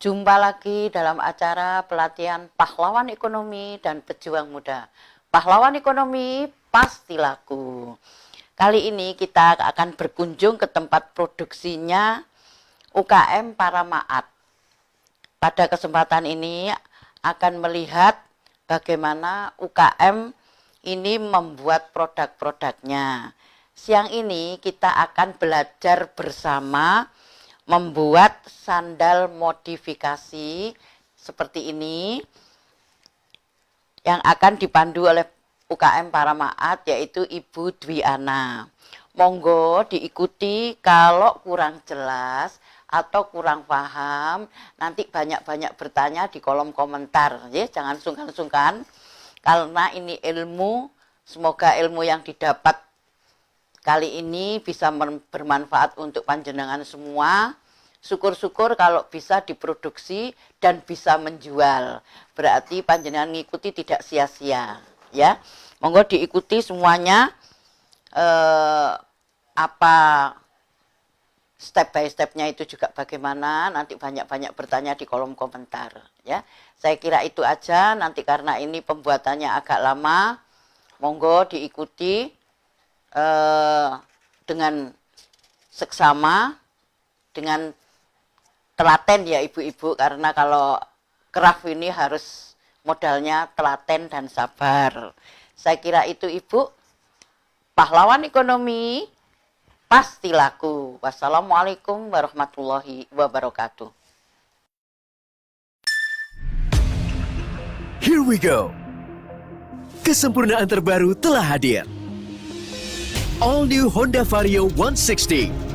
Jumpa lagi dalam acara pelatihan pahlawan ekonomi dan pejuang muda. Pahlawan ekonomi pasti laku. Kali ini kita akan berkunjung ke tempat produksinya UKM Paramaat. Pada kesempatan ini akan melihat bagaimana UKM ini membuat produk-produknya. Siang ini kita akan belajar bersama membuat sandal modifikasi seperti ini yang akan dipandu oleh UKM Paramaat, yaitu Ibu Dwiana. Monggo diikuti, kalau kurang jelas atau kurang paham nanti banyak-banyak bertanya di kolom komentar ya, jangan sungkan-sungkan karena ini ilmu, semoga ilmu yang didapat kali ini bisa bermanfaat untuk panjenengan semua. Syukur-syukur kalau bisa diproduksi dan bisa menjual. Berarti panjenengan ngikuti tidak sia-sia, ya. Monggo diikuti semuanya, apa step by stepnya itu juga bagaimana. Nanti banyak-banyak bertanya di kolom komentar, ya. Saya kira itu aja. Nanti karena ini pembuatannya agak lama, monggo diikuti dengan seksama, dengan telaten ya ibu-ibu, karena kalau craft ini harus modalnya telaten dan sabar. Saya kira itu ibu. Pahlawan ekonomi pasti laku. Wassalamualaikum warahmatullahi wabarakatuh. Here we go. Kesempurnaan terbaru telah hadir. All new Honda Vario 160.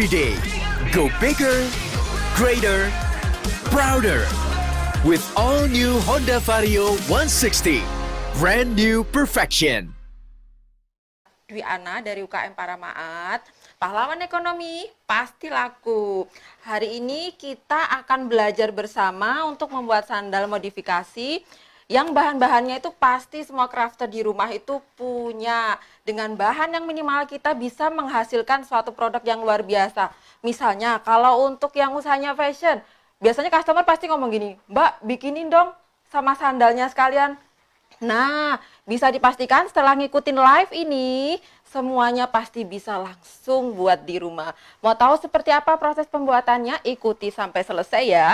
every day. Go bigger, greater, prouder. With all new Honda Vario 160. Brand new perfection. Dwi Ana dari UKM Paramaat. Pahlawan ekonomi pasti laku. Hari ini kita akan belajar bersama untuk membuat sandal modifikasi yang bahan-bahannya itu pasti semua crafter di rumah itu punya. Dengan bahan yang minimal kita bisa menghasilkan suatu produk yang luar biasa. Misalnya kalau untuk yang usahanya fashion, biasanya customer pasti ngomong gini, "Mbak, bikinin dong sama sandalnya sekalian." Nah, bisa dipastikan setelah ngikutin live ini, semuanya pasti bisa langsung buat di rumah. Mau tahu seperti apa proses pembuatannya? Ikuti sampai selesai ya.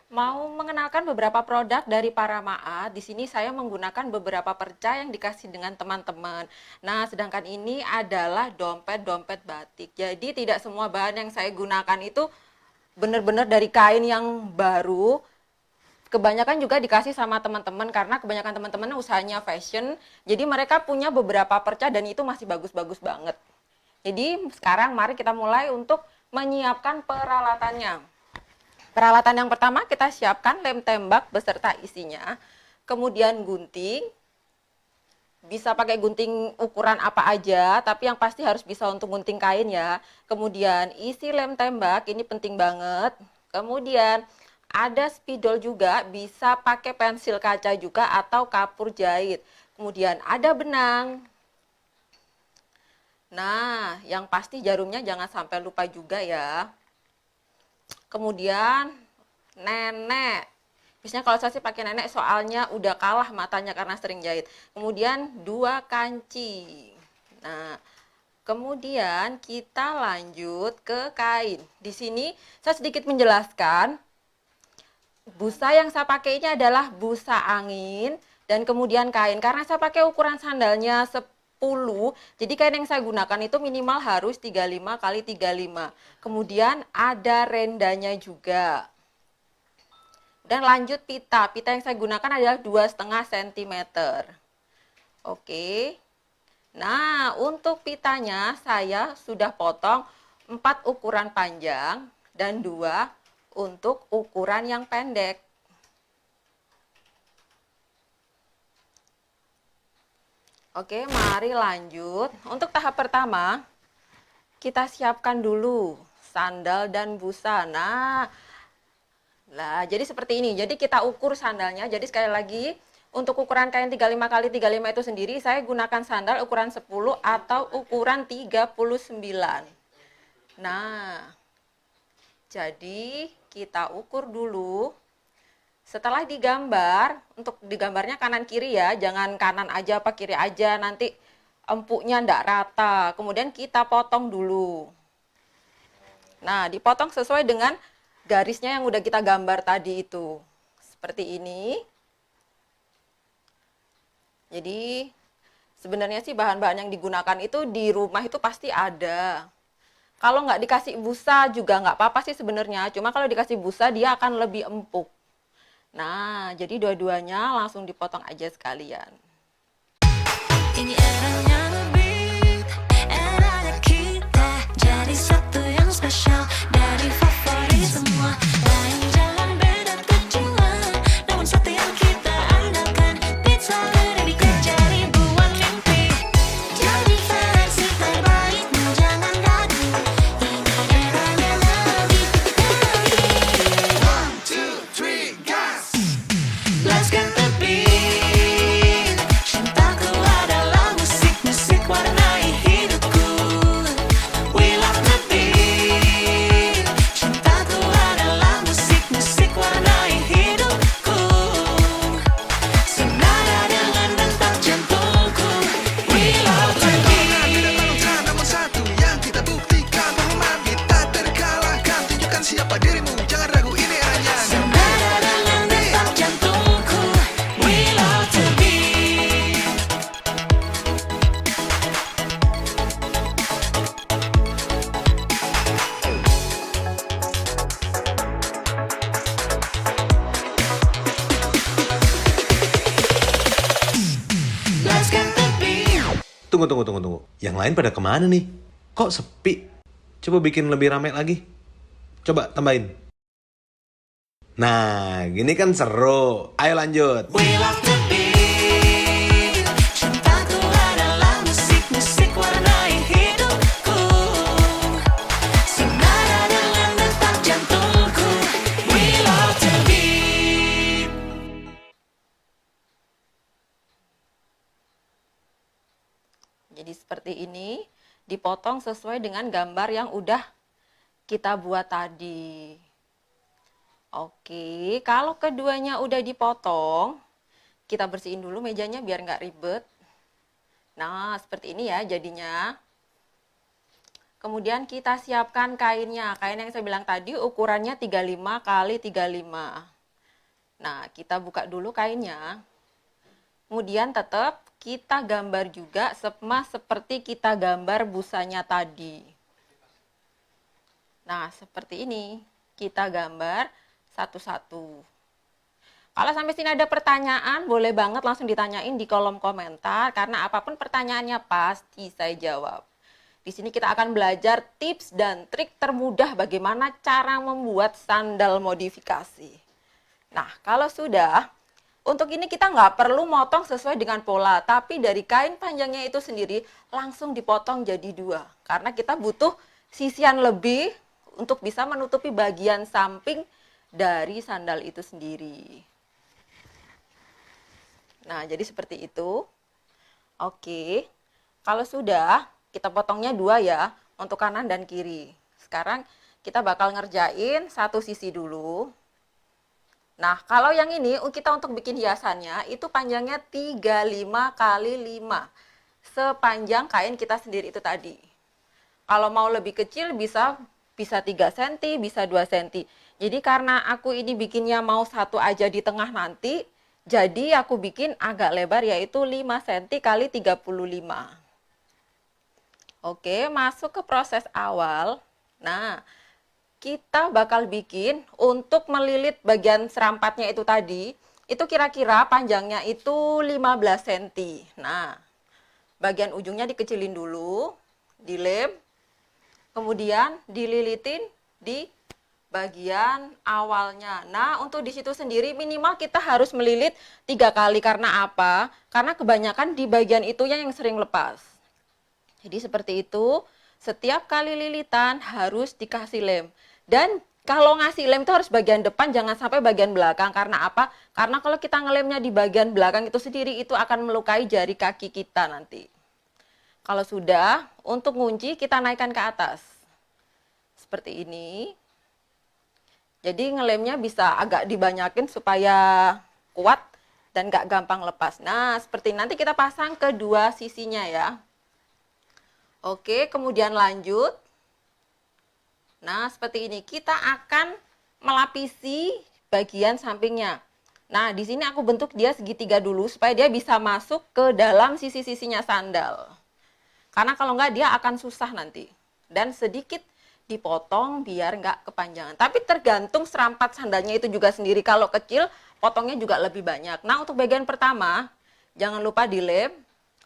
Mau mengenalkan beberapa produk dari Paramaat. Di sini saya menggunakan beberapa perca yang dikasih dengan teman-teman. Nah, sedangkan ini adalah dompet-dompet batik. Jadi tidak semua bahan yang saya gunakan itu benar-benar dari kain yang baru. Kebanyakan juga dikasih sama teman-teman karena kebanyakan teman-teman usahanya fashion. Jadi mereka punya beberapa perca dan itu masih bagus-bagus banget. Jadi sekarang mari kita mulai untuk menyiapkan peralatannya. Peralatan yang pertama kita siapkan lem tembak beserta isinya, kemudian gunting, bisa pakai gunting ukuran apa aja, tapi yang pasti harus bisa untuk gunting kain ya. Kemudian isi lem tembak, ini penting banget. Kemudian ada spidol juga, bisa pakai pensil kaca juga atau kapur jahit. Kemudian ada benang. Nah, yang pasti jarumnya jangan sampai lupa juga ya. Kemudian nenek, biasanya kalau saya sih pakai nenek soalnya udah kalah matanya karena sering jahit. Kemudian 2 kanci. Nah, kemudian kita lanjut ke kain. Di sini saya sedikit menjelaskan, busa yang saya pakai ini adalah busa angin dan kemudian kain. Karena saya pakai ukuran sandalnya 10, jadi kain yang saya gunakan itu minimal harus 35 x 35. Kemudian ada rendanya juga. Dan lanjut pita. Pita yang saya gunakan adalah 2,5 cm. Oke. Nah, untuk pitanya saya sudah potong 4 ukuran panjang dan 2 untuk ukuran yang pendek. Oke, mari lanjut. Untuk tahap pertama, kita siapkan dulu sandal dan busa. Nah, jadi seperti ini. Jadi kita ukur sandalnya. Jadi sekali lagi, untuk ukuran kain 35 x 35 itu sendiri, saya gunakan sandal ukuran 10 atau ukuran 39. Nah, jadi kita ukur dulu. Setelah digambar, untuk digambarnya kanan kiri ya, jangan kanan aja apa kiri aja, nanti empuknya ndak rata. Kemudian kita potong dulu. Nah, dipotong sesuai dengan garisnya yang udah kita gambar tadi itu. Seperti ini. Jadi, sebenarnya sih bahan-bahan yang digunakan itu di rumah itu pasti ada. Kalau nggak dikasih busa juga nggak apa-apa sih sebenarnya. Cuma kalau dikasih busa dia akan lebih empuk. Nah, jadi dua-duanya langsung dipotong aja sekalian. Ini eranya ngebeat, eranya kita jadi satu yang spesial dari favorit semua. Lain jalan beda tujuan, namun satu yang kita andalkan. Pizza ready kerja ribuan mimpi, jadi versi terbaikmu jangan ragu. Ini eranya lebih dari 1, 2, 3, gas. Let's get the beat. Cintaku adalah musik, musik warnai hidupku. We love the beat. Tunggu. Yang lain pada kemana nih? Kok sepi? Coba bikin lebih ramai lagi. Coba tambahin. Nah, gini kan seru. Ayo lanjut. We love the beat. Cintaku adalah musik warnai hidupku. Senada dengan detak jantungku. We love the beat. Jadi seperti ini, dipotong sesuai dengan gambar yang udah kita buat tadi. Oke, kalau keduanya udah dipotong, kita bersihin dulu mejanya biar nggak ribet. Nah, seperti ini ya jadinya. Kemudian kita siapkan kainnya. Kain yang saya bilang tadi ukurannya 35 kali 35. Nah, kita buka dulu kainnya. Kemudian tetap kita gambar juga sama seperti kita gambar busanya tadi. Nah, seperti ini. Kita gambar satu-satu. Kalau sampai sini ada pertanyaan, boleh banget langsung ditanyain di kolom komentar. Karena apapun pertanyaannya pasti saya jawab. Di sini kita akan belajar tips dan trik termudah bagaimana cara membuat sandal modifikasi. Nah, kalau sudah, untuk ini kita nggak perlu motong sesuai dengan pola, tapi dari kain panjangnya itu sendiri langsung dipotong jadi dua. Karena kita butuh sisian lebih untuk bisa menutupi bagian samping dari sandal itu sendiri. Nah, jadi seperti itu. Oke, kalau sudah, kita potongnya dua ya, untuk kanan dan kiri. Sekarang kita bakal ngerjain satu sisi dulu. Nah, kalau yang ini kita untuk bikin hiasannya itu panjangnya 35 kali 5. Sepanjang kain kita sendiri itu tadi. Kalau mau lebih kecil bisa 3 cm, bisa 2 cm. Jadi karena aku ini bikinnya mau satu aja di tengah nanti, jadi aku bikin agak lebar yaitu 5 cm kali 35. Oke, masuk ke proses awal. Nah, kita bakal bikin untuk melilit bagian serampatnya itu tadi, itu kira-kira panjangnya itu 15 cm. Nah, bagian ujungnya dikecilin dulu, dilem, kemudian dililitin di bagian awalnya. Nah, untuk di situ sendiri minimal kita harus melilit 3 kali. Karena apa? Karena kebanyakan di bagian itu yang sering lepas. Jadi seperti itu, setiap kali lilitan harus dikasih lem. Dan kalau ngasih lem itu harus bagian depan, jangan sampai bagian belakang. Karena apa? Karena kalau kita ngelemnya di bagian belakang itu sendiri, itu akan melukai jari kaki kita nanti. Kalau sudah, untuk ngunci kita naikkan ke atas. Seperti ini. Jadi ngelemnya bisa agak dibanyakin supaya kuat dan gak gampang lepas. Nah, seperti nanti kita pasang kedua sisinya ya. Oke, kemudian lanjut. Nah, seperti ini. Kita akan melapisi bagian sampingnya. Nah, di sini aku bentuk dia segitiga dulu supaya dia bisa masuk ke dalam sisi-sisinya sandal. Karena kalau enggak dia akan susah nanti. Dan sedikit dipotong biar nggak kepanjangan. Tapi tergantung serampat sandalnya itu juga sendiri. Kalau kecil, potongnya juga lebih banyak. Nah, untuk bagian pertama, jangan lupa dilem.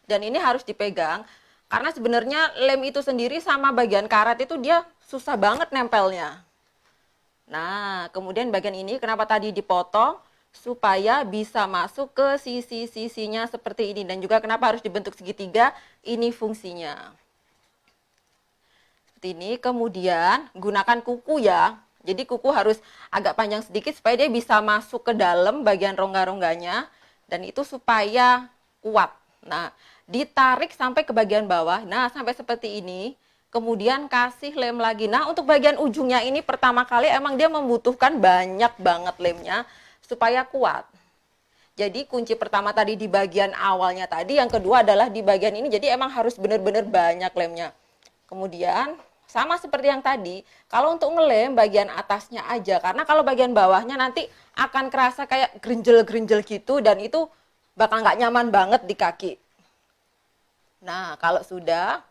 Dan ini harus dipegang. Karena sebenarnya lem itu sendiri sama bagian karet itu dia susah banget nempelnya. Nah, kemudian bagian ini kenapa tadi dipotong? Supaya bisa masuk ke sisi-sisinya seperti ini. Dan juga kenapa harus dibentuk segitiga? Ini fungsinya. Seperti ini. Kemudian gunakan kuku ya. Jadi kuku harus agak panjang sedikit supaya dia bisa masuk ke dalam bagian rongga-rongganya. Dan itu supaya kuat. Nah, ditarik sampai ke bagian bawah. Nah, sampai seperti ini. Kemudian kasih lem lagi. Nah, untuk bagian ujungnya ini pertama kali emang dia membutuhkan banyak banget lemnya supaya kuat. Jadi kunci pertama tadi di bagian awalnya tadi, yang kedua adalah di bagian ini. Jadi emang harus benar-benar banyak lemnya. Kemudian sama seperti yang tadi, kalau untuk ngelem bagian atasnya aja. Karena kalau bagian bawahnya nanti akan kerasa kayak gerinjel-gerinjel gitu dan itu bakal nggak nyaman banget di kaki. Nah, kalau sudah,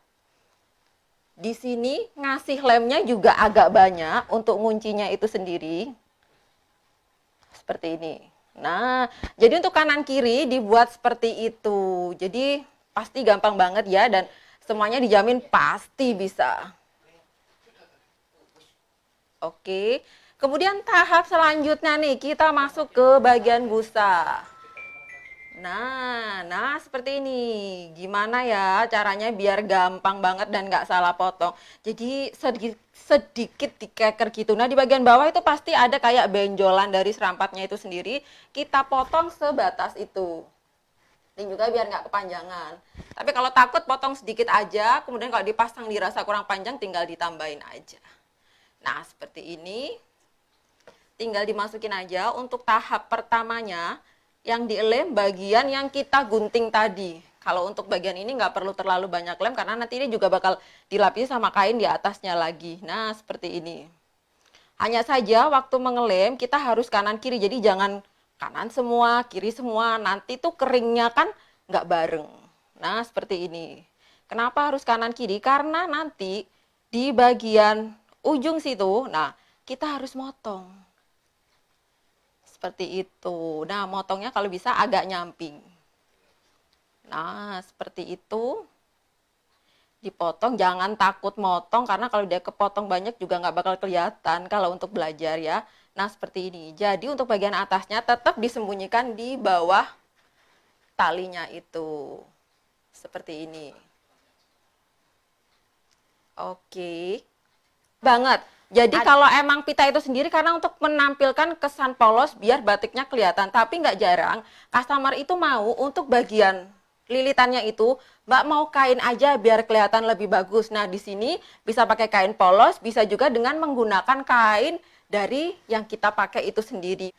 di sini ngasih lemnya juga agak banyak untuk nguncinya itu sendiri. Seperti ini. Nah, jadi untuk kanan kiri dibuat seperti itu. Jadi pasti gampang banget ya, dan semuanya dijamin pasti bisa. Oke, kemudian tahap selanjutnya nih, kita masuk ke bagian busa. Nah, seperti ini. Gimana ya caranya biar gampang banget dan nggak salah potong. Jadi sedikit dikeker gitu. Nah, di bagian bawah itu pasti ada kayak benjolan dari serampatnya itu sendiri. Kita potong sebatas itu. Dan juga biar nggak kepanjangan. Tapi kalau takut potong sedikit aja, kemudian kalau dipasang dirasa kurang panjang tinggal ditambahin aja. Nah, seperti ini. Tinggal dimasukin aja. Untuk tahap pertamanya, yang dilem bagian yang kita gunting tadi. Kalau untuk bagian ini nggak perlu terlalu banyak lem, karena nanti ini juga bakal dilapisi sama kain di atasnya lagi. Nah, seperti ini. Hanya saja waktu mengelem, kita harus kanan-kiri. Jadi jangan kanan semua, kiri semua. Nanti tuh keringnya kan nggak bareng. Nah, seperti ini. Kenapa harus kanan-kiri? Karena nanti di bagian ujung situ, nah kita harus motong. Seperti itu. Nah, motongnya kalau bisa agak nyamping. Nah, seperti itu. Dipotong, jangan takut motong, karena kalau dia kepotong banyak juga nggak bakal kelihatan kalau untuk belajar ya. Nah, seperti ini. Jadi untuk bagian atasnya tetap disembunyikan di bawah talinya itu. Seperti ini. Oke. Banget. Jadi kalau emang pita itu sendiri karena untuk menampilkan kesan polos biar batiknya kelihatan. Tapi nggak jarang customer itu mau untuk bagian lilitannya itu, Mbak mau kain aja biar kelihatan lebih bagus. Nah, di sini bisa pakai kain polos, bisa juga dengan menggunakan kain dari yang kita pakai itu sendiri.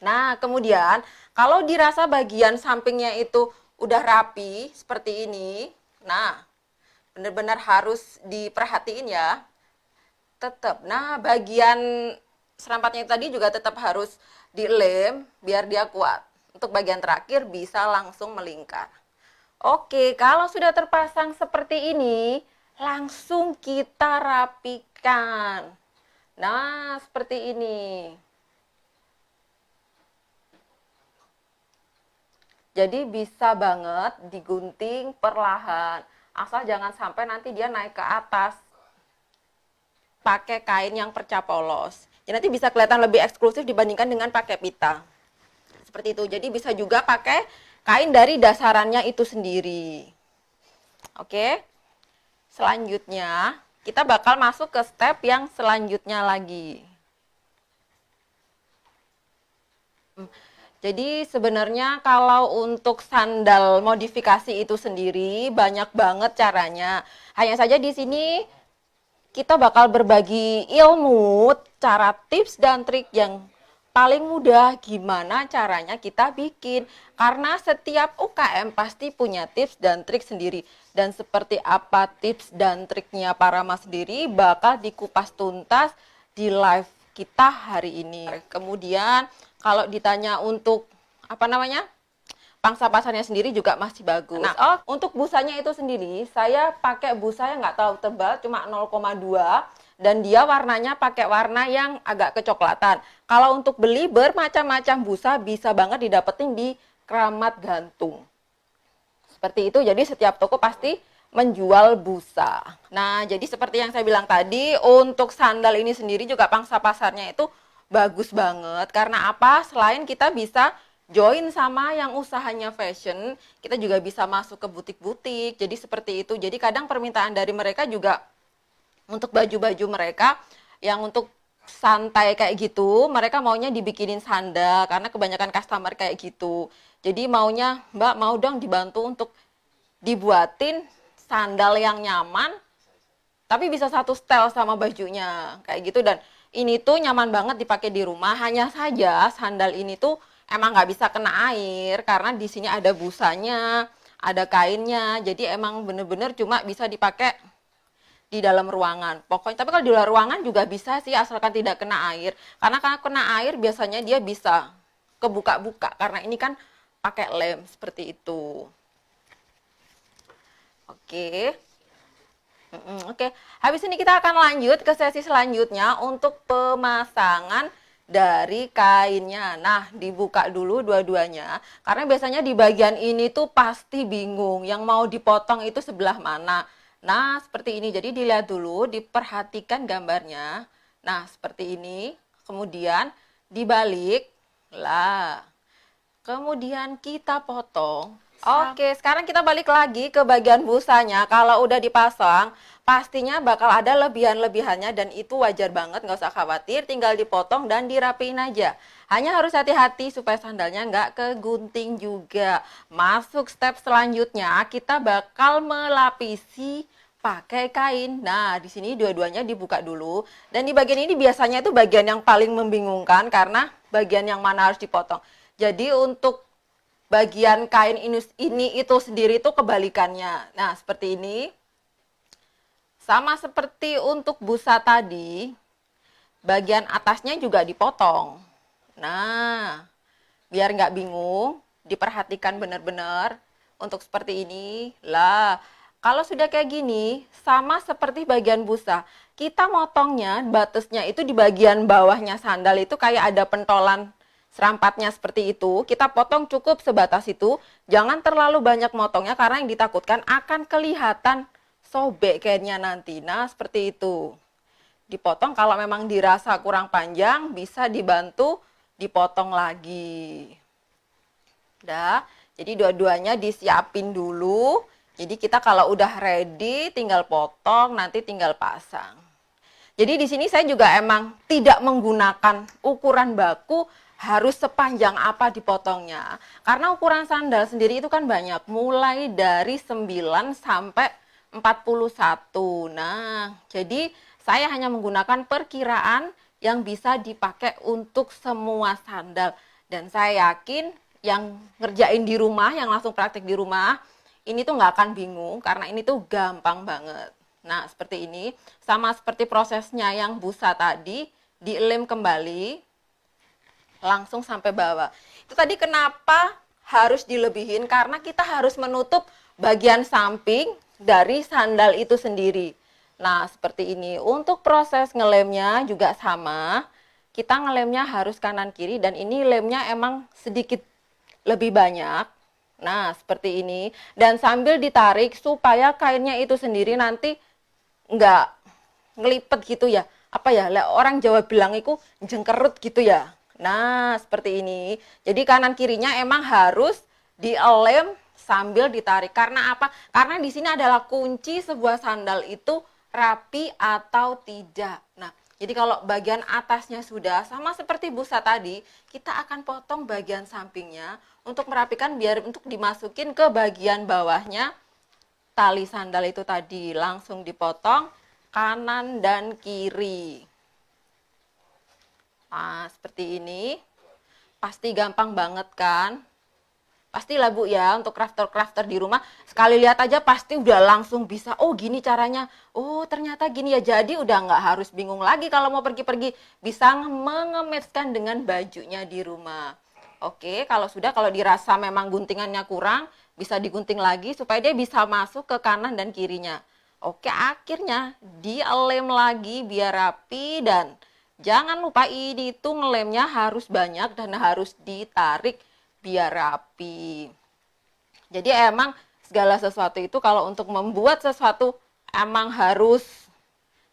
Nah, kemudian kalau dirasa bagian sampingnya itu udah rapi seperti ini, nah benar-benar harus diperhatiin ya. Tetap. Nah, bagian serampatnya tadi juga tetap harus dilem biar dia kuat. Untuk bagian terakhir bisa langsung melingkar. Oke, kalau sudah terpasang seperti ini, langsung kita rapikan. Nah, seperti ini. Jadi bisa banget digunting perlahan. Asal jangan sampai nanti dia naik ke atas pakai kain yang perca polos. Jadi nanti bisa kelihatan lebih eksklusif dibandingkan dengan pakai pita. Seperti itu. Jadi bisa juga pakai kain dari dasarannya itu sendiri. Oke. Selanjutnya, kita bakal masuk ke step yang selanjutnya lagi. Jadi sebenarnya kalau untuk sandal modifikasi itu sendiri banyak banget caranya. Hanya saja di sini kita bakal berbagi ilmu, cara tips dan trik yang paling mudah gimana caranya kita bikin. Karena setiap UKM pasti punya tips dan trik sendiri. Dan seperti apa tips dan triknya Parama sendiri bakal dikupas tuntas di live kita hari ini. Kemudian kalau ditanya untuk pangsa pasarnya sendiri juga masih bagus. Nah, untuk busanya itu sendiri saya pakai busa yang nggak terlalu tebal, cuma 0,2 dan dia warnanya pakai warna yang agak kecoklatan. Kalau untuk beli bermacam-macam busa bisa banget didapetin di Keramat Gantung. Seperti itu. Jadi setiap toko pasti menjual busa. Nah, jadi seperti yang saya bilang tadi, untuk sandal ini sendiri juga pangsa pasarnya itu bagus banget. Karena apa? Selain kita bisa join sama yang usahanya fashion, kita juga bisa masuk ke butik-butik. Jadi seperti itu. Jadi kadang permintaan dari mereka juga untuk baju-baju mereka yang untuk santai kayak gitu, mereka maunya dibikinin sandal karena kebanyakan customer kayak gitu. Jadi maunya, Mbak mau dong dibantu untuk dibuatin sandal yang nyaman, tapi bisa satu style sama bajunya kayak gitu. Dan ini tuh nyaman banget dipakai di rumah. Hanya saja sandal ini tuh emang nggak bisa kena air karena di sini ada busanya, ada kainnya. Jadi emang bener-bener cuma bisa dipakai di dalam ruangan. Pokoknya, tapi kalau di luar ruangan juga bisa sih asalkan tidak kena air. Karena kalau kena air biasanya dia bisa kebuka-buka karena ini kan pakai lem seperti itu. Oke. Oke, habis ini kita akan lanjut ke sesi selanjutnya untuk pemasangan dari kainnya. Nah, dibuka dulu dua-duanya, karena biasanya di bagian ini tuh pasti bingung, yang mau dipotong itu sebelah mana. Nah, seperti ini. Jadi dilihat dulu, diperhatikan gambarnya. Nah, seperti ini. Kemudian dibalik. Lah. Kemudian kita potong. Oke, sekarang kita balik lagi ke bagian busanya. Kalau udah dipasang, pastinya bakal ada lebihan-lebihannya dan itu wajar banget, nggak usah khawatir. Tinggal dipotong dan dirapiin aja. Hanya harus hati-hati supaya sandalnya nggak kegunting juga. Masuk step selanjutnya, kita bakal melapisi pakai kain. Nah, di sini dua-duanya dibuka dulu. Dan di bagian ini biasanya itu bagian yang paling membingungkan karena bagian yang mana harus dipotong. Jadi untuk bagian kain ini itu sendiri itu kebalikannya. Nah, seperti ini. Sama seperti untuk busa tadi, bagian atasnya juga dipotong. Nah, biar nggak bingung, diperhatikan benar-benar untuk seperti ini. Lah, kalau sudah kayak gini, sama seperti bagian busa, kita motongnya, batasnya itu di bagian bawahnya sandal itu kayak ada pentolan serampatnya seperti itu. Kita potong cukup sebatas itu. Jangan terlalu banyak motongnya karena yang ditakutkan akan kelihatan sobek kainnya nanti. Nah, seperti itu. Dipotong kalau memang dirasa kurang panjang, bisa dibantu dipotong lagi. Udah. Jadi dua-duanya disiapin dulu. Jadi kita kalau udah ready tinggal potong, nanti tinggal pasang. Jadi di sini saya juga emang tidak menggunakan ukuran baku harus sepanjang apa dipotongnya. Karena ukuran sandal sendiri itu kan banyak, mulai dari 9 sampai 41. Nah, jadi saya hanya menggunakan perkiraan yang bisa dipakai untuk semua sandal. Dan saya yakin yang ngerjain di rumah, yang langsung praktek di rumah, ini tuh nggak akan bingung karena ini tuh gampang banget. Nah, seperti ini. Sama seperti prosesnya yang busa tadi, dilem kembali, langsung sampai bawah. Itu tadi kenapa harus dilebihin, karena kita harus menutup bagian samping dari sandal itu sendiri. Nah, seperti ini. Untuk proses ngelemnya juga sama. Kita ngelemnya harus kanan kiri dan ini lemnya emang sedikit lebih banyak. Nah, seperti ini. Dan sambil ditarik supaya kainnya itu sendiri nanti nggak ngelipet gitu ya. Apa ya, orang Jawa bilang itu jengkerut gitu ya. Nah, seperti ini. Jadi kanan kirinya emang harus dielem sambil ditarik. Karena apa? Karena di sini adalah kunci sebuah sandal itu rapi atau tidak. Nah, jadi kalau bagian atasnya sudah sama seperti busa tadi, kita akan potong bagian sampingnya untuk merapikan biar untuk dimasukin ke bagian bawahnya tali sandal itu tadi. Langsung dipotong kanan dan kiri. Nah, seperti ini. Pasti gampang banget kan? Pastilah Bu ya, untuk crafter-crafter di rumah, sekali lihat aja pasti udah langsung bisa, oh gini caranya, oh ternyata gini ya, jadi udah nggak harus bingung lagi kalau mau pergi-pergi, bisa mengematchkan dengan bajunya di rumah. Oke, kalau dirasa memang guntingannya kurang, bisa digunting lagi supaya dia bisa masuk ke kanan dan kirinya. Oke, akhirnya dilem lagi biar rapi dan jangan lupa ini tuh ngelemnya harus banyak dan harus ditarik biar rapi. Jadi emang segala sesuatu itu kalau untuk membuat sesuatu emang harus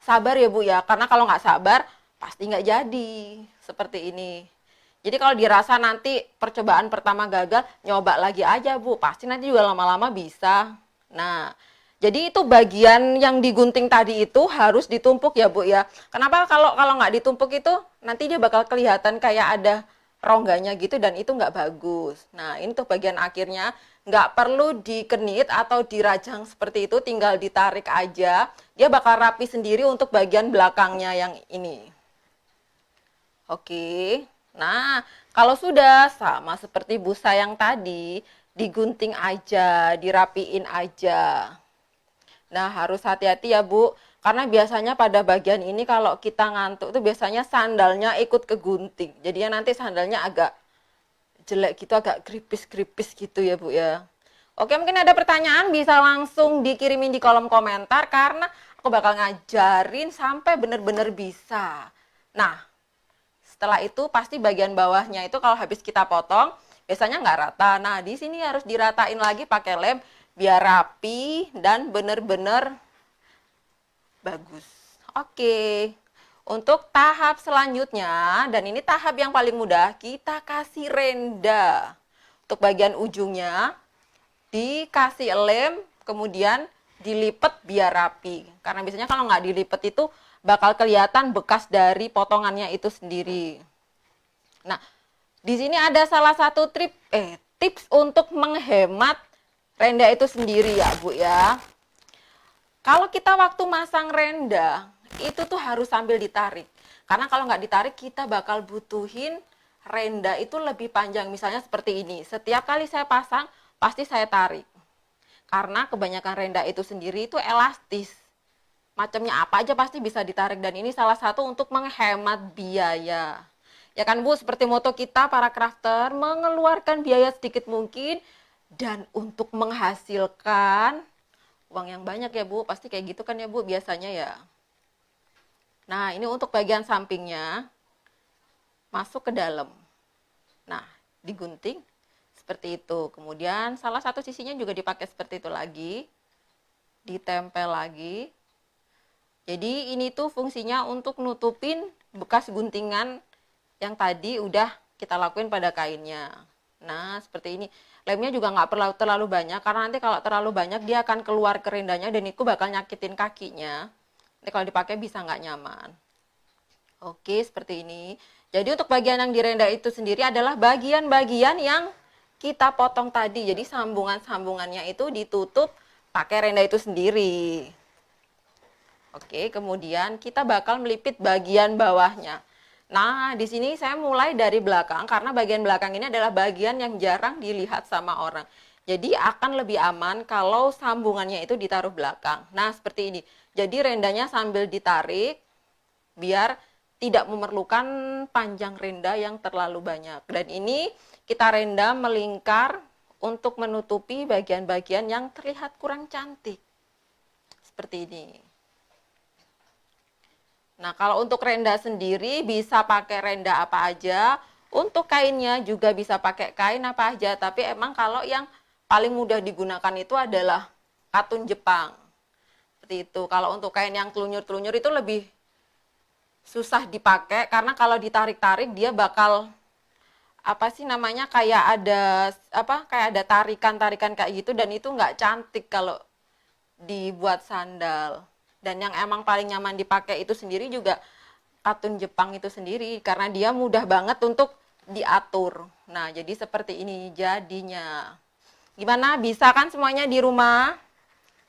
sabar ya Bu ya. Karena kalau nggak sabar pasti nggak jadi seperti ini. Jadi kalau dirasa nanti percobaan pertama gagal, nyoba lagi aja Bu. Pasti nanti juga lama-lama bisa. Nah, jadi itu bagian yang digunting tadi itu harus ditumpuk ya Bu ya. Kenapa kalau nggak ditumpuk itu nanti dia bakal kelihatan kayak ada rongganya gitu dan itu nggak bagus. Nah, ini tuh bagian akhirnya nggak perlu dikenit atau dirajang seperti itu, tinggal ditarik aja. Dia bakal rapi sendiri untuk bagian belakangnya yang ini. Oke. Nah, kalau sudah sama seperti busa yang tadi, digunting aja, dirapiin aja. Nah, harus hati-hati ya Bu, karena biasanya pada bagian ini kalau kita ngantuk itu biasanya sandalnya ikut kegunting. Jadinya nanti sandalnya agak jelek gitu, agak gripis-gripis gitu ya Bu ya. Oke, mungkin ada pertanyaan bisa langsung dikirimin di kolom komentar karena aku bakal ngajarin sampai bener-bener bisa. Nah, setelah itu pasti bagian bawahnya itu kalau habis kita potong biasanya nggak rata. Nah, di sini harus diratain lagi pakai lem biar rapi dan bener-bener bagus. Oke. Untuk tahap selanjutnya, dan ini tahap yang paling mudah, kita kasih renda. Untuk bagian ujungnya, dikasih lem, kemudian dilipet biar rapi. Karena biasanya kalau nggak dilipet itu bakal kelihatan bekas dari potongannya itu sendiri. Nah, di sini ada salah satu tips untuk menghemat renda itu sendiri ya Bu ya. Kalau kita waktu masang renda, itu tuh harus sambil ditarik. Karena kalau nggak ditarik, kita bakal butuhin renda itu lebih panjang. Misalnya seperti ini. Setiap kali saya pasang, pasti saya tarik. Karena kebanyakan renda itu sendiri itu elastis. Macamnya apa aja pasti bisa ditarik. Dan ini salah satu untuk menghemat biaya. Ya kan Bu, seperti moto kita para crafter, mengeluarkan biaya sedikit mungkin. Dan untuk menghasilkan uang yang banyak ya Bu. Pasti kayak gitu kan ya Bu biasanya ya. Nah, ini untuk bagian sampingnya masuk ke dalam. Nah, digunting seperti itu. Kemudian salah satu sisinya juga dipakai seperti itu lagi. Ditempel lagi. Jadi ini tuh fungsinya untuk nutupin bekas guntingan yang tadi udah kita lakuin pada kainnya. Nah, seperti ini. Lemnya juga nggak perlu terlalu banyak, karena nanti kalau terlalu banyak dia akan keluar ke rendanya dan itu bakal nyakitin kakinya. Nanti kalau dipakai bisa nggak nyaman. Oke, seperti ini. Jadi untuk bagian yang direnda itu sendiri adalah bagian-bagian yang kita potong tadi. Jadi sambungan-sambungannya itu ditutup pakai renda itu sendiri. Oke, kemudian kita bakal melipit bagian bawahnya. Nah, di sini saya mulai dari belakang karena bagian belakang ini adalah bagian yang jarang dilihat sama orang. Jadi akan lebih aman kalau sambungannya itu ditaruh belakang. Nah, seperti ini. Jadi rendanya sambil ditarik biar tidak memerlukan panjang renda yang terlalu banyak. Dan ini kita renda melingkar untuk menutupi bagian-bagian yang terlihat kurang cantik. Seperti ini. Nah, kalau untuk renda sendiri bisa pakai renda apa aja. Untuk kainnya juga bisa pakai kain apa aja. Tapi emang kalau yang paling mudah digunakan itu adalah katun Jepang. Seperti itu. Kalau untuk kain yang telunyur-telunyur itu lebih susah dipakai karena kalau ditarik-tarik dia bakal kayak ada tarikan-tarikan kayak gitu dan itu nggak cantik kalau dibuat sandal. Dan yang emang paling nyaman dipakai itu sendiri juga katun Jepang itu sendiri karena dia mudah banget untuk diatur. Nah, jadi seperti ini jadinya. Gimana? Bisa kan semuanya di rumah?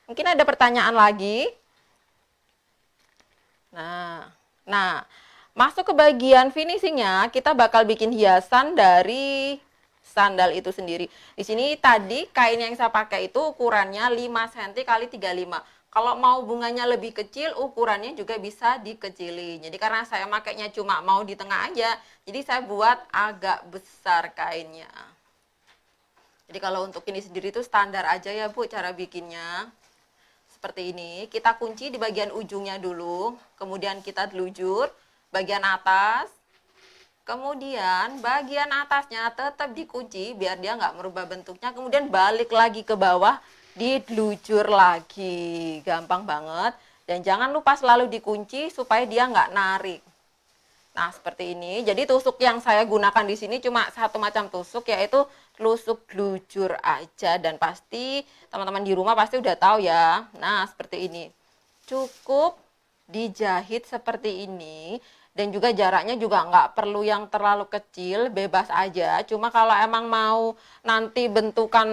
Mungkin ada pertanyaan lagi? Nah, masuk ke bagian finishingnya, kita bakal bikin hiasan dari sandal itu sendiri. Di sini tadi kain yang saya pakai itu ukurannya 5 cm x 35. Kalau mau bunganya lebih kecil, ukurannya juga bisa dikecilin. Jadi karena saya makainya cuma mau di tengah aja, jadi saya buat agak besar kainnya. Jadi kalau untuk ini sendiri itu standar aja ya Bu cara bikinnya. Seperti ini, kita kunci di bagian ujungnya dulu, kemudian kita telujur bagian atas, kemudian bagian atasnya tetap dikunci biar dia nggak merubah bentuknya, kemudian balik lagi ke bawah, dilujur lagi, gampang banget. Dan jangan lupa selalu dikunci supaya dia nggak narik. Nah, seperti ini. Jadi tusuk yang saya gunakan di sini cuma satu macam tusuk, yaitu tusuk lujur aja. Dan pasti teman-teman di rumah pasti udah tahu ya. Nah, seperti ini. Cukup dijahit seperti ini. Dan juga jaraknya juga nggak perlu yang terlalu kecil, bebas aja. Cuma kalau emang mau nanti bentukan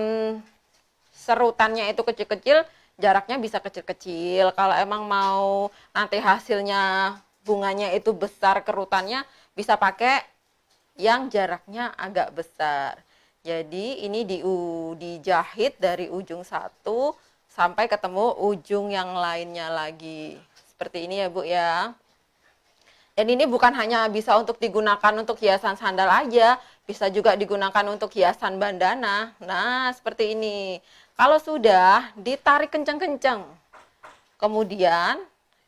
serutannya itu kecil-kecil, jaraknya bisa kecil-kecil. Kalau emang mau nanti hasilnya bunganya itu besar kerutannya, bisa pakai yang jaraknya agak besar. Jadi ini dijahit dari ujung satu sampai ketemu ujung yang lainnya lagi. Seperti ini ya Bu ya. Dan ini bukan hanya bisa untuk digunakan untuk hiasan sandal aja, bisa juga digunakan untuk hiasan bandana. Nah, seperti ini. Kalau sudah ditarik kenceng-kenceng, kemudian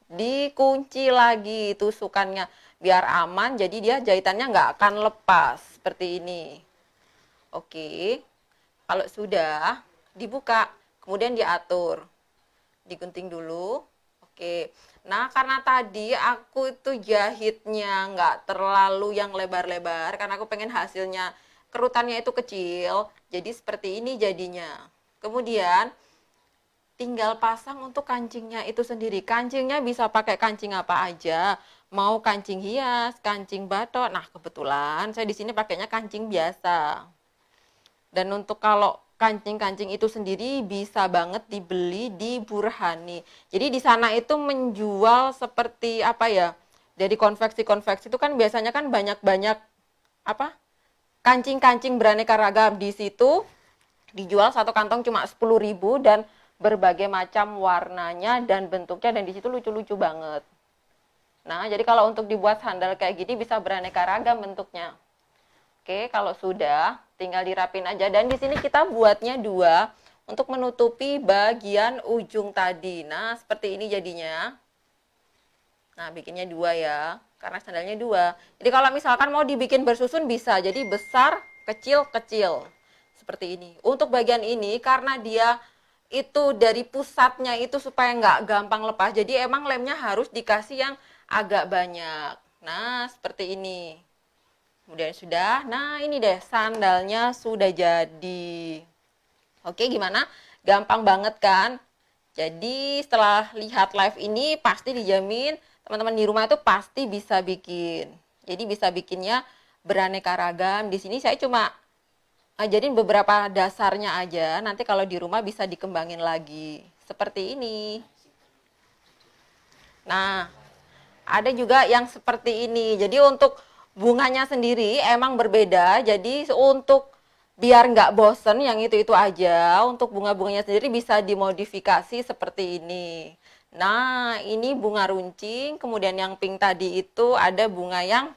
dikunci lagi tusukannya biar aman, jadi dia jahitannya nggak akan lepas seperti ini. Oke, kalau sudah dibuka, kemudian diatur, digunting dulu. Oke, nah karena tadi aku itu jahitnya nggak terlalu yang lebar-lebar, karena aku pengen hasilnya kerutannya itu kecil, jadi seperti ini jadinya. Kemudian tinggal pasang untuk kancingnya itu sendiri. Kancingnya bisa pakai kancing apa aja, mau kancing hias, kancing batok. Nah, kebetulan saya di sini pakainya kancing biasa. Dan untuk kalau kancing-kancing itu sendiri bisa banget dibeli di Burhani. Jadi di sana itu menjual seperti apa ya? Dari konveksi-konveksi itu kan biasanya kan banyak-banyak apa? Kancing-kancing beraneka ragam. Di situ dijual satu kantong cuma 10.000 dan berbagai macam warnanya dan bentuknya, dan di situ lucu-lucu banget. Nah, jadi kalau untuk dibuat sandal kayak gini bisa beraneka ragam bentuknya. Oke, kalau sudah tinggal dirapin aja, dan di sini kita buatnya 2 untuk menutupi bagian ujung tadi. Nah, seperti ini jadinya. Nah, bikinnya 2 ya, karena sandalnya 2. Jadi kalau misalkan mau dibikin bersusun bisa, jadi besar, kecil, kecil. Seperti ini. Untuk bagian ini karena dia itu dari pusatnya itu supaya nggak gampang lepas, jadi emang lemnya harus dikasih yang agak banyak. Nah, seperti ini. Kemudian sudah, nah ini deh sandalnya sudah jadi. Oke, gimana? Gampang banget kan? Jadi setelah lihat live ini pasti dijamin teman-teman di rumah itu pasti bisa bikin. Jadi bisa bikinnya beraneka ragam. Di sini saya cuma ngajarin beberapa dasarnya aja, nanti kalau di rumah bisa dikembangin lagi. Seperti ini. Nah, ada juga yang seperti ini. Jadi untuk bunganya sendiri emang berbeda. Jadi untuk biar nggak bosen yang itu-itu aja, untuk bunga-bunganya sendiri bisa dimodifikasi seperti ini. Nah, ini bunga runcing, kemudian yang pink tadi itu ada bunga yang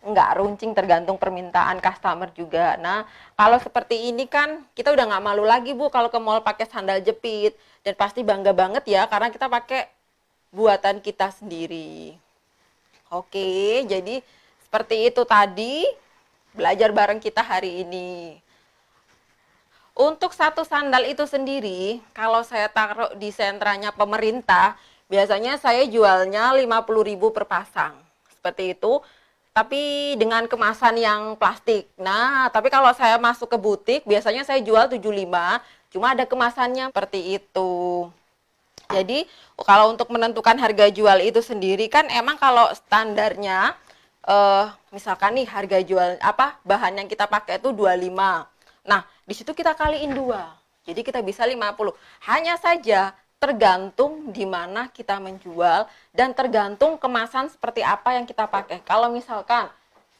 nggak runcing, tergantung permintaan customer juga. Nah, kalau seperti ini kan kita udah nggak malu lagi Bu kalau ke mall pakai sandal jepit, dan pasti bangga banget ya karena kita pakai buatan kita sendiri. Oke, jadi seperti itu tadi belajar bareng kita hari ini. Untuk satu sandal itu sendiri, kalau saya taruh di sentranya pemerintah, biasanya saya jualnya 50.000 per pasang. Seperti itu. Tapi dengan kemasan yang plastik. Nah, tapi kalau saya masuk ke butik, biasanya saya jual 75, cuma ada kemasannya seperti itu. Jadi, kalau untuk menentukan harga jual itu sendiri kan emang kalau standarnya misalkan nih harga jual apa bahan yang kita pakai itu 25. Nah, di situ kita kaliin 2. Jadi kita bisa 50. Hanya saja tergantung di mana kita menjual dan tergantung kemasan seperti apa yang kita pakai. Kalau misalkan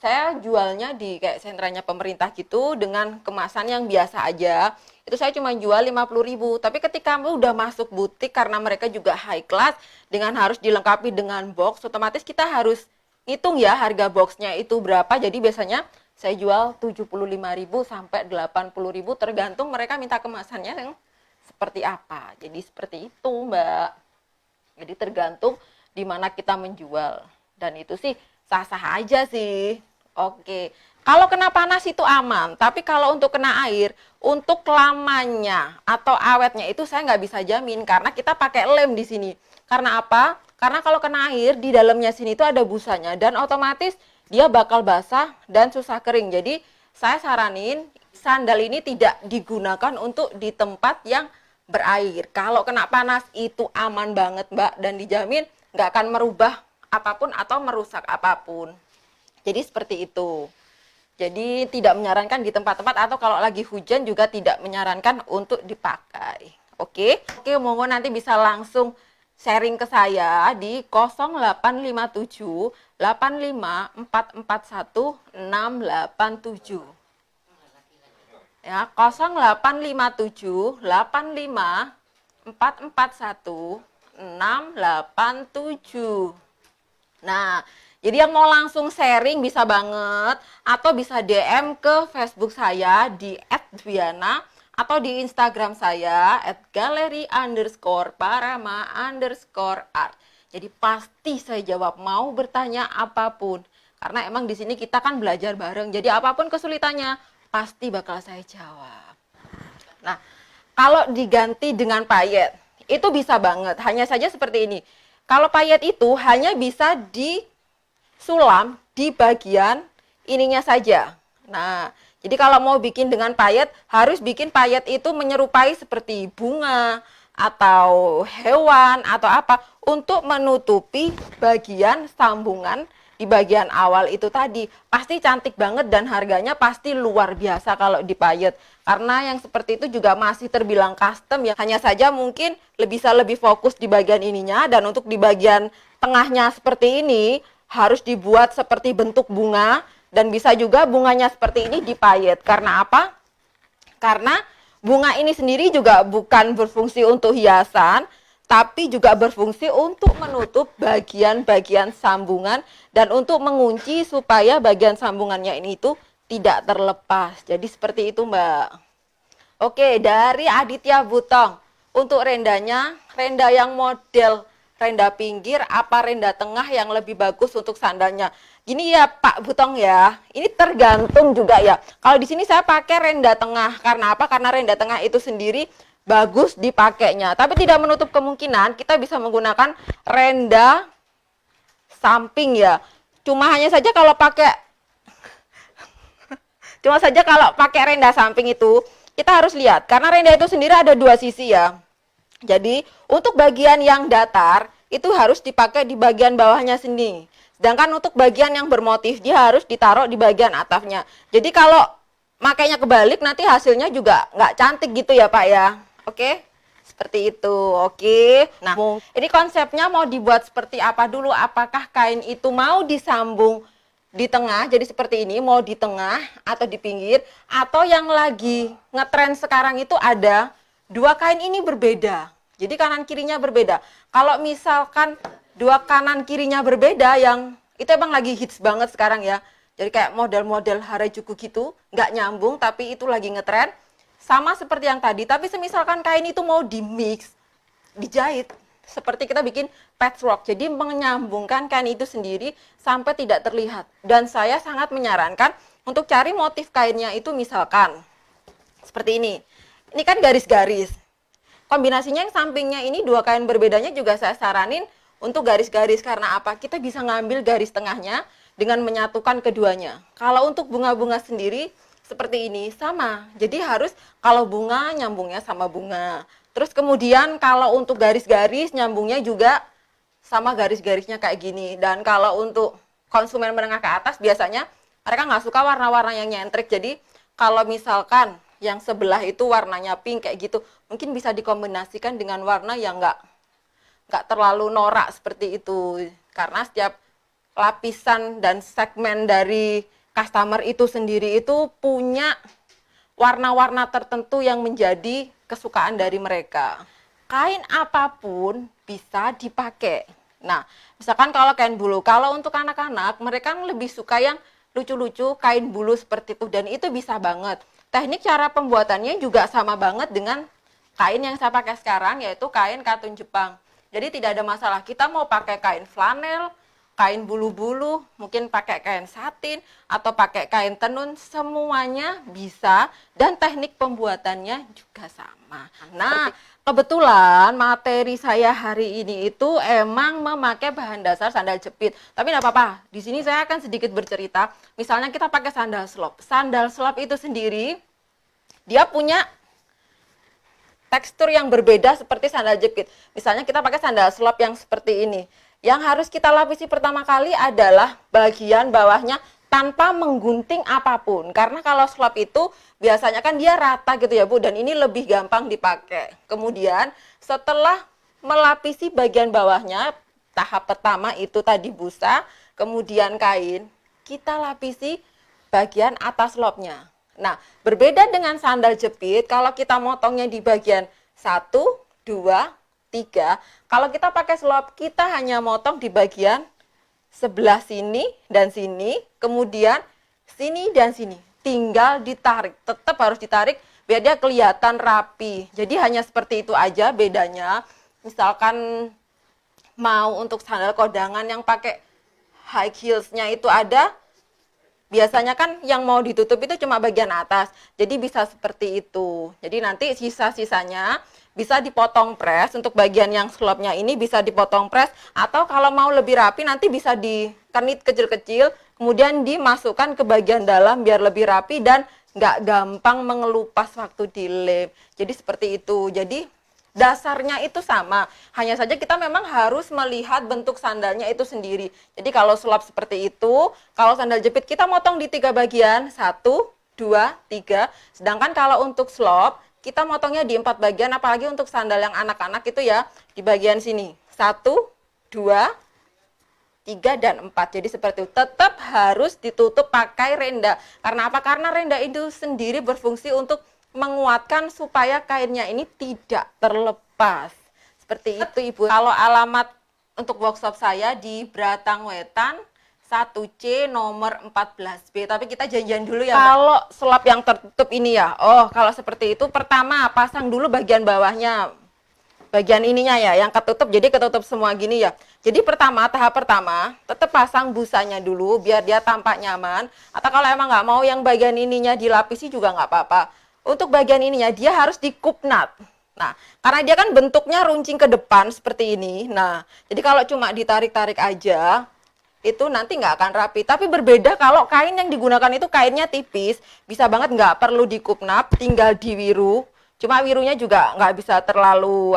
saya jualnya di kayak sentranya pemerintah gitu dengan kemasan yang biasa aja, itu saya cuma jual 50.000. Tapi ketika udah masuk butik karena mereka juga high class dengan harus dilengkapi dengan box, otomatis kita harus hitung ya harga boxnya itu berapa. Jadi biasanya saya jual 75.000 sampai 80.000 tergantung mereka minta kemasannya yang seperti apa. Jadi seperti itu Mbak. Jadi tergantung di mana kita menjual. Dan itu sih sah-sah aja sih. Oke. Kalau kena panas itu aman. Tapi kalau untuk kena air, untuk lamanya atau awetnya itu saya nggak bisa jamin. Karena kita pakai lem di sini. Karena apa? Karena kalau kena air, di dalamnya sini itu ada busanya. Dan otomatis dia bakal basah dan susah kering. Jadi saya saranin sandal ini tidak digunakan untuk di tempat yang berair. Kalau kena panas itu aman banget Mbak, dan dijamin nggak akan merubah apapun atau merusak apapun. Jadi seperti itu. Jadi tidak menyarankan di tempat-tempat atau kalau lagi hujan juga tidak menyarankan untuk dipakai. Oke, monggo nanti bisa langsung sharing ke saya di 0857 85 441 687. Ya, 0857 85 441 687. Nah, jadi yang mau langsung sharing bisa banget atau bisa DM ke Facebook saya di @dwiana atau di Instagram saya @galeri_parama_art. Jadi pasti saya jawab, mau bertanya apapun. Karena emang di sini kita kan belajar bareng. Jadi apapun kesulitannya pasti bakal saya jawab. Nah, kalau diganti dengan payet, itu bisa banget. Hanya saja seperti ini. Kalau payet itu hanya bisa disulam di bagian ininya saja. Nah, jadi kalau mau bikin dengan payet, harus bikin payet itu menyerupai seperti bunga atau hewan atau apa untuk menutupi bagian sambungan di bagian awal itu tadi. Pasti cantik banget dan harganya pasti luar biasa kalau dipayet. Karena yang seperti itu juga masih terbilang custom ya. Hanya saja mungkin bisa lebih fokus di bagian ininya, dan untuk di bagian tengahnya seperti ini harus dibuat seperti bentuk bunga, dan bisa juga bunganya seperti ini dipayet. Karena apa? Karena bunga ini sendiri juga bukan berfungsi untuk hiasan, tapi juga berfungsi untuk menutup bagian-bagian sambungan dan untuk mengunci supaya bagian sambungannya ini itu tidak terlepas. Jadi seperti itu, Mbak. Oke, dari Aditya Butong. Untuk rendanya, renda yang model renda pinggir apa renda tengah yang lebih bagus untuk sandalnya? Gini ya Pak Butong ya, ini tergantung juga ya. Kalau di sini saya pakai renda tengah, karena apa? Karena renda tengah itu sendiri bagus dipakainya. Tapi tidak menutup kemungkinan kita bisa menggunakan renda samping ya. Cuma saja kalau pakai renda samping itu kita harus lihat, karena renda itu sendiri ada dua sisi ya. Jadi untuk bagian yang datar itu harus dipakai di bagian bawahnya sini. Sedangkan untuk bagian yang bermotif dia harus ditaruh di bagian atapnya. Jadi kalau makainya kebalik nanti hasilnya juga nggak cantik gitu ya Pak ya. Oke, seperti itu. Oke. Nah, ini konsepnya mau dibuat seperti apa dulu? Apakah kain itu mau disambung di tengah, jadi seperti ini, mau di tengah atau di pinggir? Atau yang lagi ngetren sekarang itu ada dua kain ini berbeda. Jadi kanan kirinya berbeda. Kalau misalkan dua kanan kirinya berbeda, yang itu emang lagi hits banget sekarang ya. Jadi kayak model-model Harajuku gitu, nggak nyambung tapi itu lagi ngetren. Sama seperti yang tadi, tapi semisalkan kain itu mau di-mix, dijahit, seperti kita bikin patchwork. Jadi menyambungkan kain itu sendiri sampai tidak terlihat. Dan saya sangat menyarankan untuk cari motif kainnya itu misalkan seperti ini. Ini kan garis-garis. Kombinasinya yang sampingnya ini dua kain berbedanya juga saya saranin untuk garis-garis. Karena apa? Kita bisa ngambil garis tengahnya dengan menyatukan keduanya. Kalau untuk bunga-bunga sendiri seperti ini sama. Jadi harus kalau bunga nyambungnya sama bunga. Terus kemudian kalau untuk garis-garis nyambungnya juga sama garis-garisnya kayak gini. Dan kalau untuk konsumen menengah ke atas biasanya mereka nggak suka warna-warna yang nyentrik. Jadi kalau misalkan yang sebelah itu warnanya pink kayak gitu, mungkin bisa dikombinasikan dengan warna yang nggak terlalu norak seperti itu. Karena setiap lapisan dan segmen dari customer itu sendiri itu punya warna-warna tertentu yang menjadi kesukaan dari mereka. Kain apapun bisa dipakai. Nah, misalkan kalau kain bulu, kalau untuk anak-anak mereka lebih suka yang lucu-lucu, kain bulu seperti itu, dan itu bisa banget. Teknik cara pembuatannya juga sama banget dengan kain yang saya pakai sekarang, yaitu kain katun Jepang. Jadi tidak ada masalah, kita mau pakai kain flanel, kain bulu-bulu, mungkin pakai kain satin, atau pakai kain tenun, semuanya bisa, dan teknik pembuatannya juga sama. Nah, kebetulan materi saya hari ini itu emang memakai bahan dasar sandal jepit. Tapi tidak apa-apa, di sini saya akan sedikit bercerita. Misalnya kita pakai sandal slop. Sandal slop itu sendiri, dia punya tekstur yang berbeda seperti sandal jepit. Misalnya kita pakai sandal slop yang seperti ini. Yang harus kita lapisi pertama kali adalah bagian bawahnya tanpa menggunting apapun. Karena kalau slop itu biasanya kan dia rata gitu ya Bu, dan ini lebih gampang dipakai. Kemudian setelah melapisi bagian bawahnya, tahap pertama itu tadi busa, kemudian kain, kita lapisi bagian atas slopnya. Nah, berbeda dengan sandal jepit, kalau kita motongnya di bagian 1, 2, 3, kalau kita pakai slop, kita hanya motong di bagian sebelah sini dan sini, kemudian sini dan sini. Tinggal ditarik, tetap harus ditarik biar dia kelihatan rapi. Jadi hanya seperti itu aja bedanya. Misalkan mau untuk sandal kondangan yang pakai high heels-nya itu ada, biasanya kan yang mau ditutup itu cuma bagian atas. Jadi bisa seperti itu. Jadi nanti sisa-sisanya bisa dipotong press. Untuk bagian yang slope-nya ini bisa dipotong press. Atau kalau mau lebih rapi nanti bisa dikenit kecil-kecil. Kemudian dimasukkan ke bagian dalam biar lebih rapi dan nggak gampang mengelupas waktu dilem. Jadi seperti itu. Jadi dasarnya itu sama, hanya saja kita memang harus melihat bentuk sandalnya itu sendiri. Jadi kalau slope seperti itu, kalau sandal jepit kita motong di 3 bagian, 1, 2, 3. Sedangkan kalau untuk slope, kita motongnya di 4 bagian, apalagi untuk sandal yang anak-anak itu ya, di bagian sini. 1, 2, 3, dan 4. Jadi seperti itu. Tetap harus ditutup pakai renda. Karena apa? Karena renda itu sendiri berfungsi untuk menguatkan supaya kainnya ini tidak terlepas. Seperti itu Ibu. Kalau alamat untuk workshop saya di Bratang Wetan 1C nomor 14B. Tapi kita janjian dulu ya, Mbak. Kalau selap yang tertutup ini ya. Oh, kalau seperti itu pertama pasang dulu bagian bawahnya. Bagian ininya ya, yang ketutup, jadi ketutup semua gini ya. Jadi tahap pertama, tetap pasang busanya dulu biar dia tampak nyaman. Atau kalau emang nggak mau yang bagian ininya dilapisi juga nggak apa-apa. Untuk bagian ininya dia harus dikupnat. Nah, karena dia kan bentuknya runcing ke depan seperti ini. Nah, jadi kalau cuma ditarik-tarik aja, itu nanti nggak akan rapi. Tapi berbeda kalau kain yang digunakan itu kainnya tipis, bisa banget nggak perlu dikupnat, tinggal diwiru. Cuma wirunya juga nggak bisa terlalu,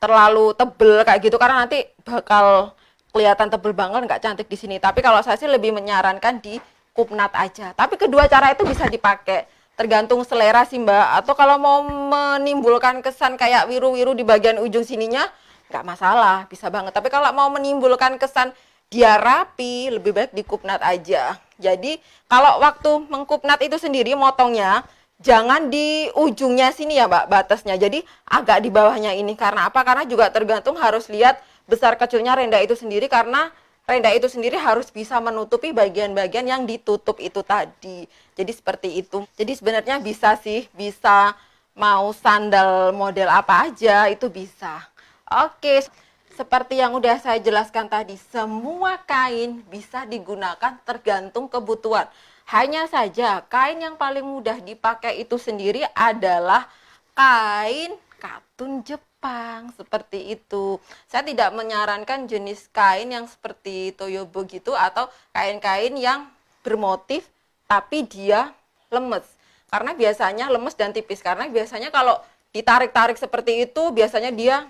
terlalu tebel kayak gitu, karena nanti bakal kelihatan tebel banget, nggak cantik di sini. Tapi kalau saya sih lebih menyarankan di kupnat aja. Tapi kedua cara itu bisa dipakai. Tergantung selera sih Mbak. Atau kalau mau menimbulkan kesan kayak wiru-wiru di bagian ujung sininya, nggak masalah, bisa banget. Tapi kalau mau menimbulkan kesan dia rapi, lebih baik dikupnat aja. Jadi kalau waktu mengkupnat itu sendiri motongnya, jangan di ujungnya sini ya Mbak, batasnya. Jadi agak di bawahnya ini. Karena apa? Karena juga tergantung harus lihat besar kecilnya renda itu sendiri, karena renda itu sendiri harus bisa menutupi bagian-bagian yang ditutup itu tadi. Jadi seperti itu. Jadi sebenarnya bisa sih, bisa mau sandal model apa aja itu bisa. Oke, seperti yang udah saya jelaskan tadi, semua kain bisa digunakan tergantung kebutuhan. Hanya saja kain yang paling mudah dipakai itu sendiri adalah kain katun Jepang, seperti itu. Saya tidak menyarankan jenis kain yang seperti toyobo gitu atau kain-kain yang bermotif tapi dia lemes. Karena biasanya lemes dan tipis, karena biasanya kalau ditarik-tarik seperti itu biasanya dia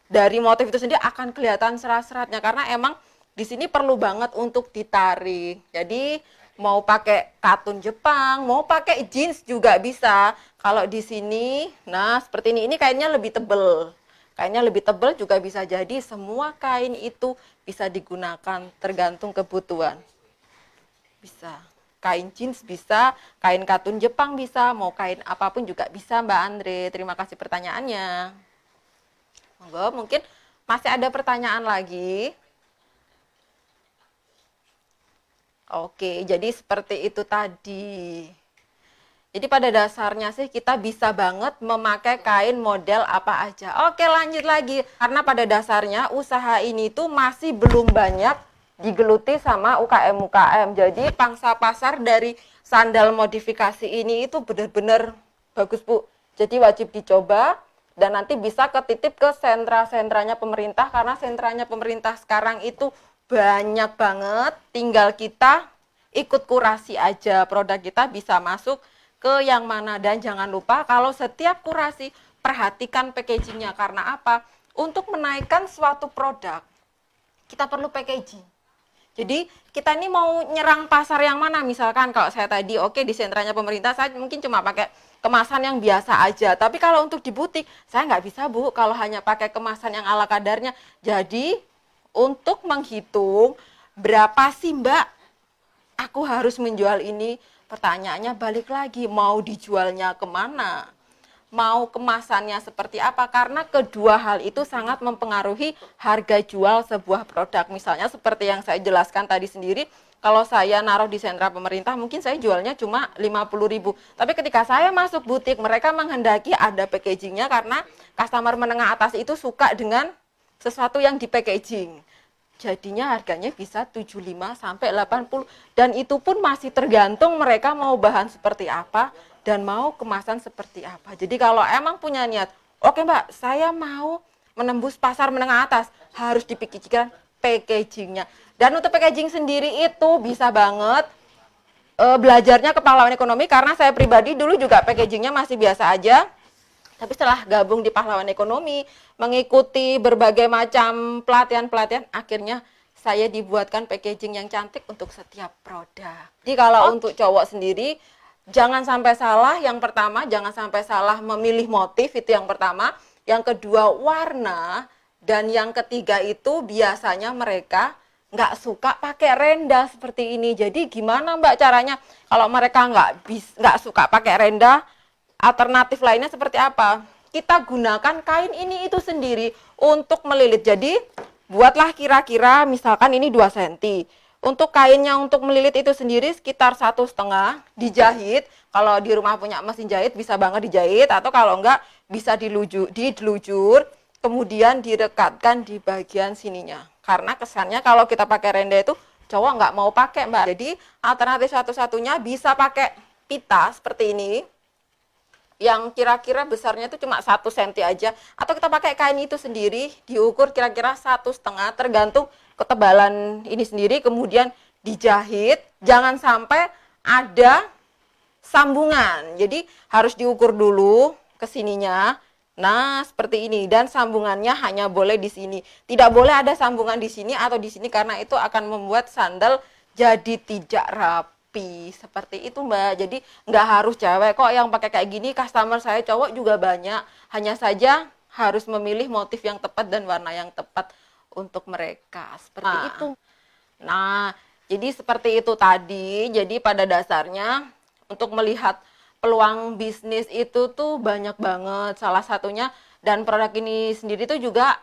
dari motif itu sendiri akan kelihatan serat-seratnya, karena emang di sini perlu banget untuk ditarik. Jadi mau pakai katun Jepang, mau pakai jeans juga bisa. Kalau di sini, nah seperti ini kainnya lebih tebel. Kainnya lebih tebel juga bisa, jadi semua kain itu bisa digunakan tergantung kebutuhan. Bisa. Kain jeans bisa, kain katun Jepang bisa, mau kain apapun juga bisa Mbak Andre. Terima kasih pertanyaannya. Monggo, mungkin masih ada pertanyaan lagi. Oke, jadi seperti itu tadi. Jadi pada dasarnya sih kita bisa banget memakai kain model apa aja. Oke, lanjut lagi. Karena pada dasarnya usaha ini tuh masih belum banyak digeluti sama UKM-UKM. Jadi pangsa pasar dari sandal modifikasi ini itu benar-benar bagus Bu. Jadi wajib dicoba dan nanti bisa ketitip ke sentra-sentranya pemerintah, karena sentranya pemerintah sekarang itu banyak banget, tinggal kita ikut kurasi aja, produk kita bisa masuk ke yang mana. Dan jangan lupa kalau setiap kurasi perhatikan packagingnya. Karena apa? Untuk menaikkan suatu produk kita perlu packaging. Jadi kita ini mau nyerang pasar yang mana, misalkan kalau saya tadi oke di sentranya pemerintah saya mungkin cuma pakai kemasan yang biasa aja, tapi kalau untuk di butik saya nggak bisa Bu kalau hanya pakai kemasan yang ala kadarnya. Jadi untuk menghitung berapa sih Mbak aku harus menjual ini, pertanyaannya balik lagi, mau dijualnya kemana? Mau kemasannya seperti apa? Karena kedua hal itu sangat mempengaruhi harga jual sebuah produk. Misalnya seperti yang saya jelaskan tadi sendiri, kalau saya naruh di sentra pemerintah mungkin saya jualnya cuma 50.000. Tapi ketika saya masuk butik, mereka menghendaki ada packagingnya, karena customer menengah atas itu suka dengan sesuatu yang di packaging. jadinya harganya bisa 75 sampai 80 dan itu pun masih tergantung mereka mau bahan seperti apa dan mau kemasan seperti apa. Jadi kalau emang punya niat, oke Mbak, saya mau menembus pasar menengah atas, harus dipikirkan packagingnya. Dan untuk packaging sendiri itu bisa banget belajarnya ke pahlawan ekonomi, karena saya pribadi dulu juga packagingnya masih biasa aja. Tapi setelah gabung di pahlawan ekonomi, mengikuti berbagai macam pelatihan-pelatihan, akhirnya saya dibuatkan packaging yang cantik untuk setiap produk. Jadi kalau untuk cowok sendiri, jangan sampai salah. Yang pertama, jangan sampai salah memilih motif, itu yang pertama. Yang kedua, warna. Dan yang ketiga itu biasanya mereka nggak suka pakai renda seperti ini. Jadi gimana Mbak caranya? Kalau mereka nggak suka pakai renda, alternatif lainnya seperti apa? Kita gunakan kain ini itu sendiri untuk melilit. Jadi buatlah kira-kira misalkan ini 2 cm. Untuk kainnya untuk melilit itu sendiri sekitar 1,5 dijahit. Kalau di rumah punya mesin jahit bisa banget dijahit, atau kalau enggak bisa dilujur, kemudian direkatkan di bagian sininya. Karena kesannya kalau kita pakai renda itu cowok nggak mau pakai Mbak. Jadi alternatif satu-satunya bisa pakai pita seperti ini, yang kira-kira besarnya itu cuma 1 cm aja, atau kita pakai kain itu sendiri diukur kira-kira 1,5, tergantung ketebalan ini sendiri, kemudian dijahit. Jangan sampai ada sambungan, jadi harus diukur dulu ke sininya. Nah seperti ini, dan sambungannya hanya boleh di sini, tidak boleh ada sambungan di sini atau di sini, karena itu akan membuat sandal jadi tidak rapi. Seperti itu Mbak. Jadi nggak harus cewek kok yang pakai kayak gini, customer saya cowok juga banyak. Hanya saja harus memilih motif yang tepat dan warna yang tepat untuk mereka. Seperti itu. Nah, jadi seperti itu tadi. Jadi pada dasarnya untuk melihat peluang bisnis itu tuh banyak banget. Salah satunya, dan produk ini sendiri tuh juga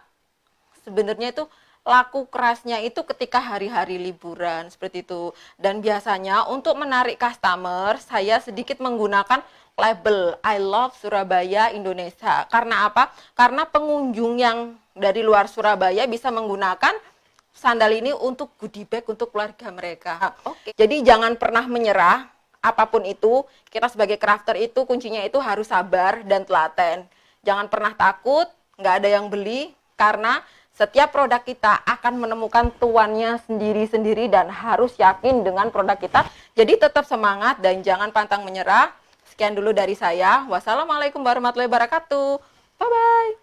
sebenarnya itu laku kerasnya itu ketika hari-hari liburan seperti itu. Dan biasanya untuk menarik customer, saya sedikit menggunakan label I Love Surabaya Indonesia. Karena apa? Karena pengunjung yang dari luar Surabaya bisa menggunakan sandal ini untuk goodie bag untuk keluarga mereka. Oke. Jadi jangan pernah menyerah. Apapun itu, kita sebagai crafter itu kuncinya itu harus sabar dan telaten. Jangan pernah takut, nggak ada yang beli, karena setiap produk kita akan menemukan tuannya sendiri-sendiri dan harus yakin dengan produk kita. Jadi tetap semangat dan jangan pantang menyerah. Sekian dulu dari saya. Wassalamualaikum warahmatullahi wabarakatuh. Bye-bye.